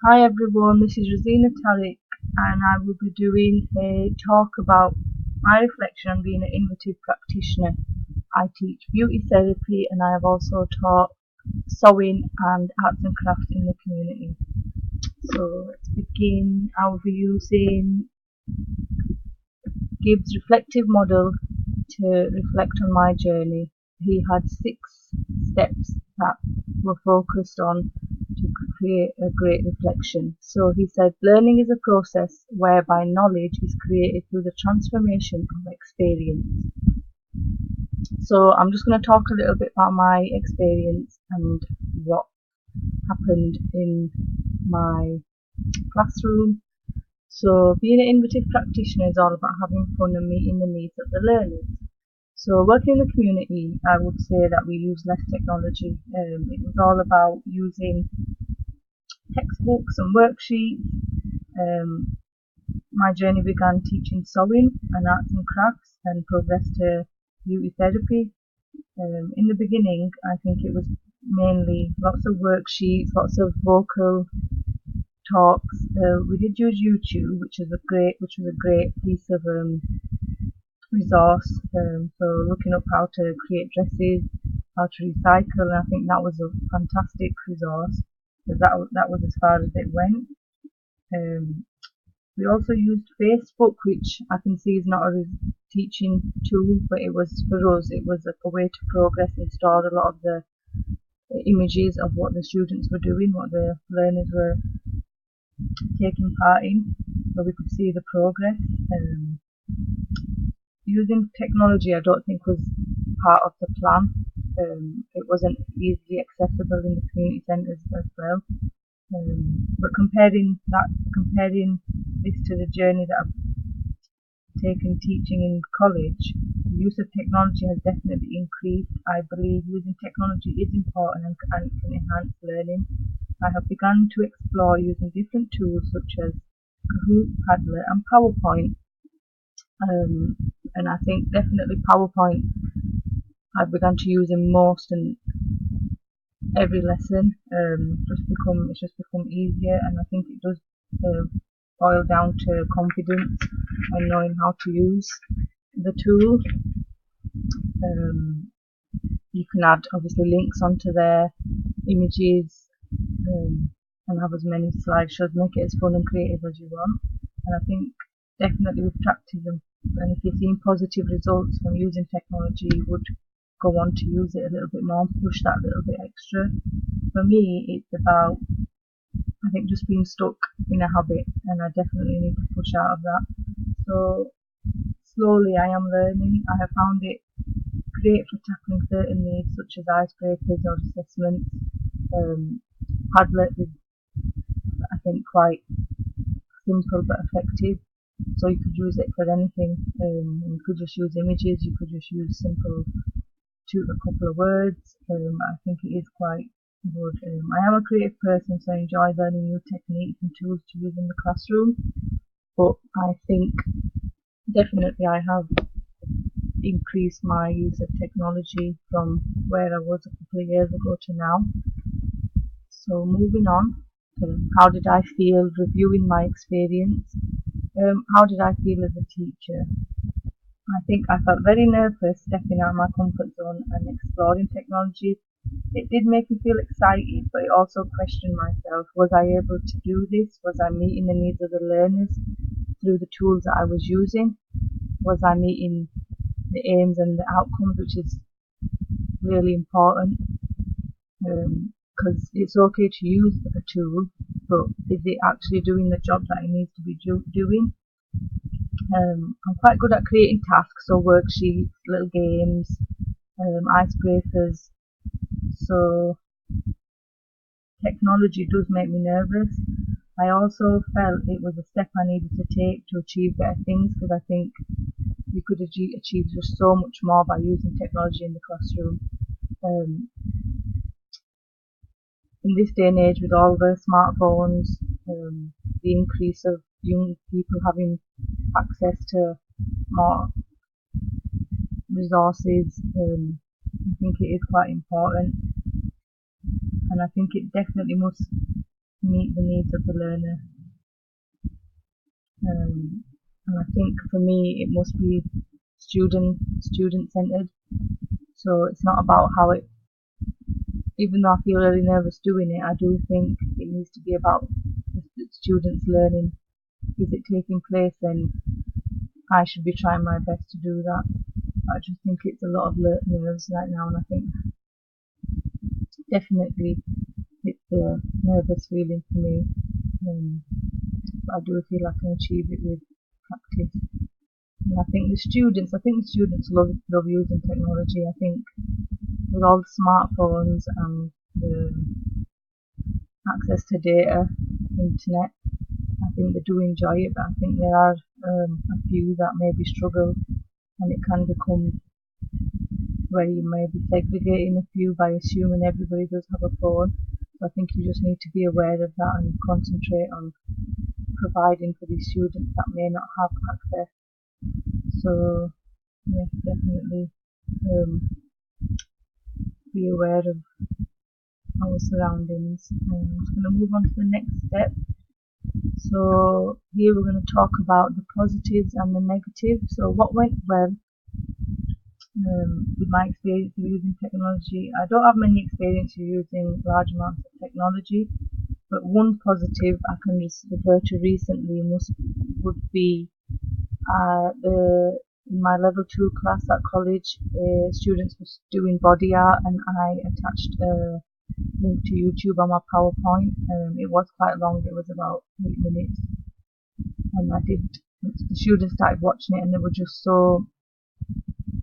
Hi everyone, this is Rosina Tariq and I will be doing a talk about my reflection on being an innovative practitioner. I teach beauty therapy and I have also taught sewing and arts and crafts in the community. So let's begin. I will be using Gibbs' reflective model to reflect on my journey. He had 6 steps that were focused on to create a great reflection. So he said, learning is a process whereby knowledge is created through the transformation of experience. So I'm just going to talk a little bit about my experience and what happened in my classroom. So being an innovative practitioner is all about having fun and meeting the needs of the learners. So working in the community, I would say that we use less technology. It was all about using textbooks and worksheets. Um, my journey began teaching sewing and arts and crafts and progressed to beauty therapy. In the beginning, I think it was mainly lots of worksheets, lots of vocal talks. We did use YouTube, which was a great piece of resource. So looking up how to create dresses, how to recycle, and I think that was a fantastic resource because that was as far as it went. Um, we also used Facebook, which I can see is not a teaching tool, but it was for us. It was a way to progress and store a lot of the images of what the students were doing, what the learners were taking part in, so we could see the progress. Using technology, I don't think was part of the plan. It wasn't easily accessible in the community centres as well. But comparing this to the journey that I've taken teaching in college, the use of technology has definitely increased. I believe using technology is important and can enhance learning. I have begun to explore using different tools such as Kahoot, Padlet and PowerPoint. And I think definitely PowerPoint I've begun to use in most and every lesson. It's just become easier, and I think it does boil down to confidence and knowing how to use the tool. Um, you can add obviously links onto their images and have as many slideshows, make it as fun and creative as you want. And I think definitely with practice and if you're seeing positive results from using technology, you would go on to use it a little bit more and push that a little bit extra. For me, it's about, I think, just being stuck in a habit, and I definitely need to push out of that. So slowly I am learning. I have found it great for tackling certain needs such as icebreakers or assessments. Padlet is, I think, quite simple but effective. So you could use it for anything. You could just use images. You could just use simple a couple of words. I think it is quite good. I am a creative person, so I enjoy learning new techniques and tools to use in the classroom. But I think definitely I have increased my use of technology from where I was a couple of years ago to now. So moving on, how did I feel reviewing my experience? How did I feel as a teacher? I think I felt very nervous stepping out of my comfort zone and exploring technology. It did make me feel excited, but it also questioned myself. Was I able to do this? Was I meeting the needs of the learners through the tools that I was using? Was I meeting the aims and the outcomes, which is really important? Because it's okay to use a tool, but is it actually doing the job that it needs to be doing? I'm quite good at creating tasks, so worksheets, little games, icebreakers. So technology does make me nervous. I also felt it was a step I needed to take to achieve better things, because I think you could achieve just so much more by using technology in the classroom. In this day and age, with all the smartphones, the increase of young people having access to more resources, I think it is quite important, and I think it definitely must meet the needs of the learner. And I think for me it must be student centered. So it's not about how it, even though I feel really nervous doing it, I do think it needs to be about the students learning. Is it taking place, then I should be trying my best to do that. I just think it's a lot of nerves right now, and I think definitely it's a nervous feeling for me. But I do feel I can achieve it with practice. And I think the students love using technology. I think with all the smartphones and the access to data, internet, I think they do enjoy it, but I think there are a few that maybe struggle, and it can become where you may be segregating a few by assuming everybody does have a phone. So I think you just need to be aware of that and concentrate on providing for these students that may not have access. So yes, definitely be aware of our surroundings. I'm just going to move on to the next step. So here we're going to talk about the positives and the negatives. So what went well with my experience of using technology. I don't have many experience of using large amounts of technology, but one positive I can just refer to recently would be in my level 2 class at college, students were doing body art, and I attached a link to YouTube on my PowerPoint. It was quite long, it was about 8 minutes, and the students started watching it and they were just so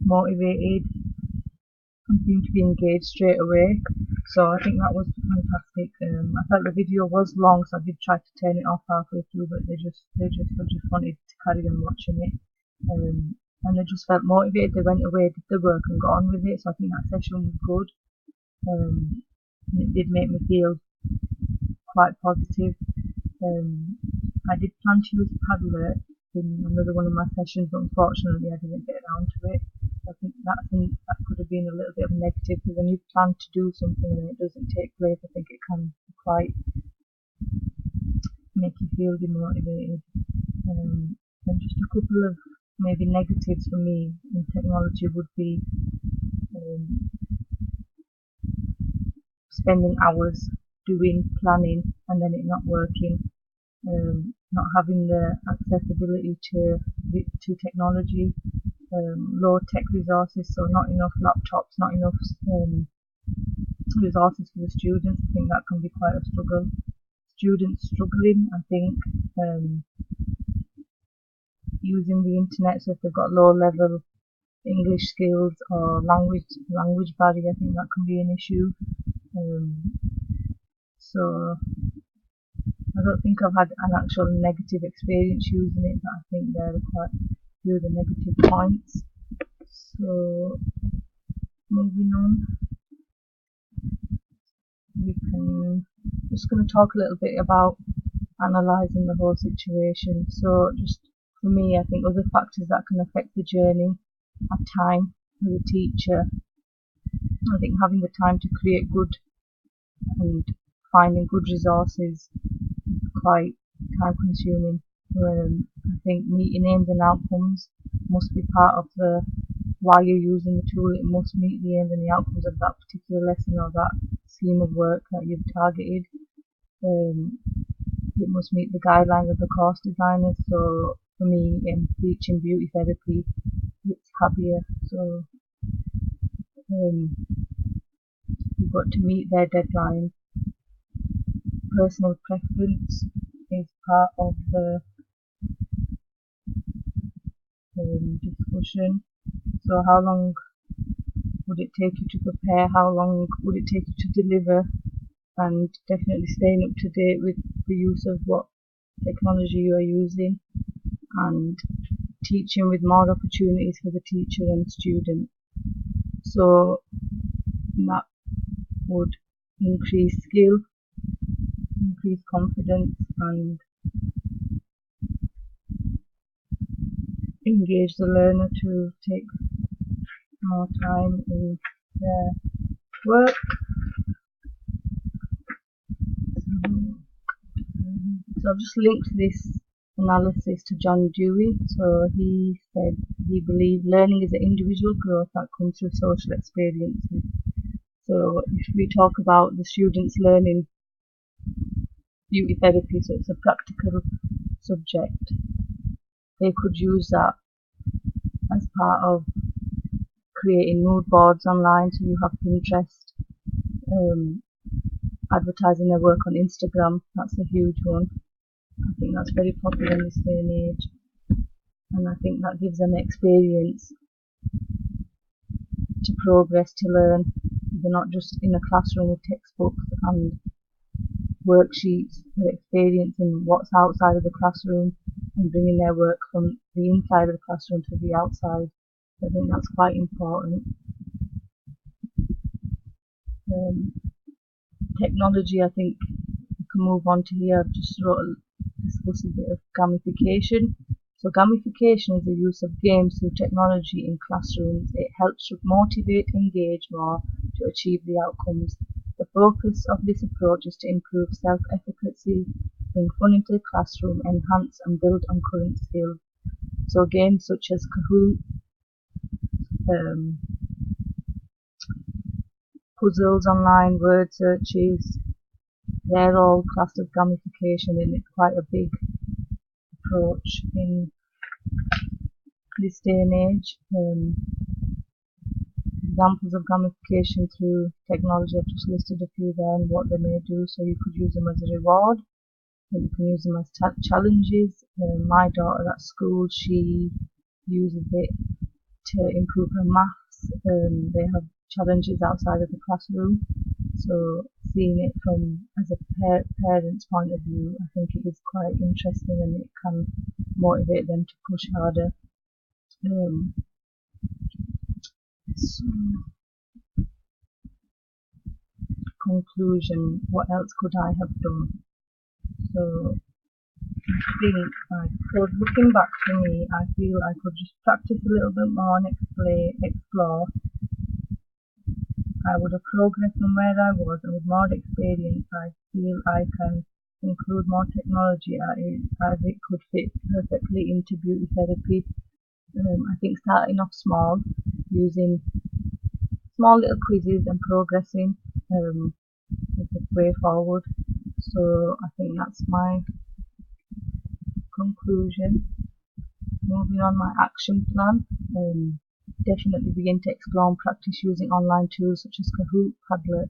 motivated and seemed to be engaged straight away. So I think that was fantastic. I felt the video was long, so I did try to turn it off halfway through, but they just wanted to carry on watching it. And they just felt motivated. They went away, did the work, and got on with it. So I think that session was good. It did make me feel quite positive. I did plan to use Padlet in another one of my sessions, but unfortunately I didn't get around to it. I think that could have been a little bit of a negative, because when you plan to do something and it doesn't take place, I think it can quite make you feel demotivated. And just a couple of maybe negatives for me in technology would be spending hours doing planning and then it not working, not having the accessibility to technology, low tech resources, so not enough laptops, not enough resources for the students. I think that can be quite a struggle. Students struggling, I think, using the internet, so if they've got low level English skills or language barrier, I think that can be an issue. So I don't think I've had an actual negative experience using it, but I think there are quite a few of the negative points. So moving on, just going to talk a little bit about analysing the whole situation. So just for me, I think other factors that can affect the journey are time as a teacher. I think having the time to create good and finding good resources is quite time consuming. I think meeting aims and outcomes must be part of the why you're using the tool. It must meet the aims and the outcomes of that particular lesson or that scheme of work that you've targeted. It must meet the guidelines of the course designers. So for me, in teaching beauty therapy, it's happier. So you've got to meet their deadlines. Personal preference is part of the discussion. So how long would it take you to prepare? How long would it take you to deliver? And definitely staying up to date with the use of what technology you are using, and teaching with more opportunities for the teacher and student. So that would increase skill, increase confidence, and engage the learner to take more time in their work. So I've just linked this analysis to John Dewey. So he said he believed learning is an individual growth that comes through social experiences. So if we talk about the students learning beauty therapy, so it's a practical subject, they could use that as part of creating mood boards online. So you have Pinterest, advertising their work on Instagram. That's a huge one. I think that's very popular in this day and age, and I think that gives them experience to progress, to learn. They're not just in a classroom with textbooks and worksheets, they're experiencing what's outside of the classroom and bringing their work from the inside of the classroom to the outside. I think that's quite important. Technology, I think we can move on to here. I've just discuss a bit of gamification. So gamification is the use of games through technology in classrooms. It helps to motivate, engage more to achieve the outcomes. The focus of this approach is to improve self-efficacy, bring fun into the classroom, enhance and build on current skills. So games such as Kahoot, puzzles online, word searches, they're all classed as gamification, and it's quite a big approach in this day and age. Examples of gamification through technology, I've just listed a few there and what they may do. So you could use them as a reward, and you can use them as challenges. My daughter at school, she uses it to improve her maths. They have challenges outside of the classroom. So seeing it from as a parent's point of view, I think it is quite interesting, and it can motivate them to push harder. So, conclusion, what else could I have done? So I think, looking back to me, I feel I could just practice a little bit more and explore. I would have progressed from where I was, and with more experience I feel I can include more technology as it could fit perfectly into beauty therapy. I think starting off small, using small little quizzes and progressing is the way forward. So I think that's my conclusion. Moving on, my action plan. Definitely begin to explore and practice using online tools such as Kahoot, Padlet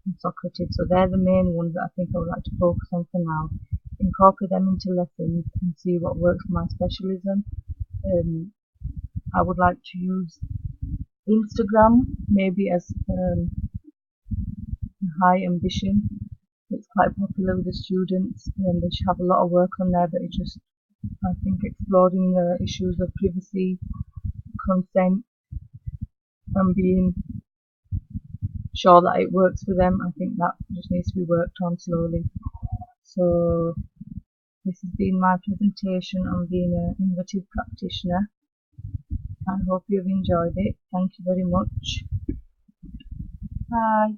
and Socrative. So they're the main ones that I think I would like to focus on for now. Incorporate them into lessons and see what works for my specialism. I would like to use Instagram maybe as a high ambition. It's quite popular with the students, and they should have a lot of work on there, but it just, I think, exploring the issues of privacy, consent, and being sure that it works for them. I think that just needs to be worked on slowly. So this has been my presentation on being an innovative practitioner. I hope you've enjoyed it. Thank you very much. Bye.